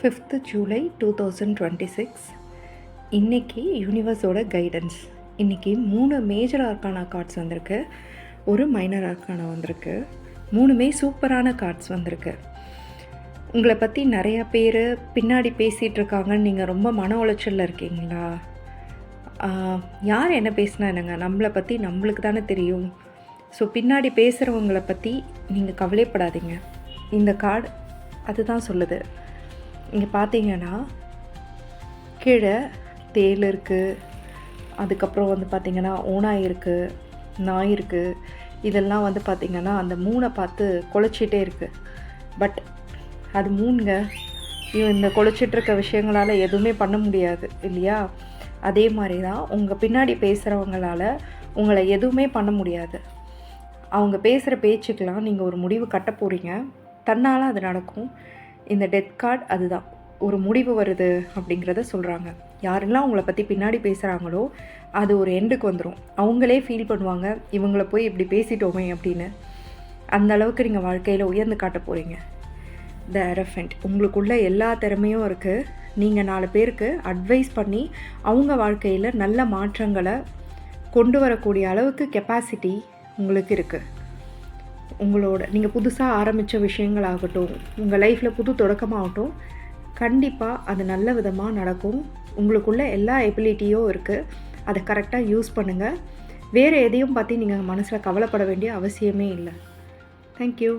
5th July 2026 இன்றைக்கி யூனிவர்ஸோட guidance. இன்றைக்கி 3 major arcana cards வந்திருக்கு, ஒரு மைனர் ஆர்கானா வந்திருக்கு. 3மே சூப்பரான கார்ட்ஸ் வந்திருக்கு. உங்களை பற்றி நிறையா பேர் பின்னாடி பேசிகிட்டு இருக்காங்கன்னு நீங்கள் ரொம்ப மன உளைச்சலில் இருக்கீங்களா? யார் என்ன பேசினா என்னங்க, நம்மளை பற்றி நம்மளுக்கு தானே தெரியும். ஸோ பின்னாடி பேசுகிறவங்கள பற்றி நீங்கள் கவலைப்படாதீங்க. இந்த கார்டு அதுதான் சொல்லுது. இங்கே பார்த்தீங்கன்னா கீழே தேள் இருக்குது, அதுக்கப்புறம் பார்த்திங்கன்னா ஓனாய் இருக்குது, நாய் இருக்குது. இதெல்லாம் பார்த்திங்கன்னா அந்த 3 பார்த்து குலைச்சிட்டே இருக்குது. பட் அது 3ங்க. இந்த குலைச்சிட்ருக்க விஷயங்களால் எதுவுமே பண்ண முடியாது இல்லையா? அதே மாதிரி தான் உங்கள் பின்னாடி பேசுகிறவங்களால உங்களை எதுவுமே பண்ண முடியாது. அவங்க பேசுகிற பேச்சுக்கெலாம் நீங்கள் ஒரு முடிவு கட்ட போகிறீங்க, தன்னால் அது நடக்கும். இந்த டெத் கார்டு அதுதான், ஒரு முடிவு வருது அப்படிங்கிறத சொல்கிறாங்க. யாரெல்லாம் உங்களை பற்றி பின்னாடி பேசுகிறாங்களோ அது ஒரு எண்டுக்கு வந்துடும். அவங்களே ஃபீல் பண்ணுவாங்க, இவங்கள போய் இப்படி பேசிட்டோமே அப்படின்னு. அந்த அளவுக்கு நீங்கள் வாழ்க்கையில் உயர்ந்து காட்ட போகிறீங்க. த எரஃபெண்ட் உங்களுக்குள்ள எல்லா திறமையும் இருக்குது. நீங்கள் 4 பேருக்கு அட்வைஸ் பண்ணி அவங்க வாழ்க்கையில் நல்ல மாற்றங்களை கொண்டு வரக்கூடிய அளவுக்கு கெப்பாசிட்டி உங்களுக்கு இருக்குது. உங்களோட நீங்கள் புதுசாக ஆரம்பித்த விஷயங்களாகட்டும், உங்கள் லைஃப்பில் புது தொடக்கமாகட்டும், கண்டிப்பாக அது நல்ல விதமாக நடக்கும். உங்களுக்குள்ள எல்லா எபிலிட்டியும் இருக்குது, அதை கரெக்டாக யூஸ் பண்ணுங்கள். வேறு எதையும் பற்றி நீங்கள் மனசில் கவலைப்பட வேண்டிய அவசியமே இல்லை. தேங்க்யூ.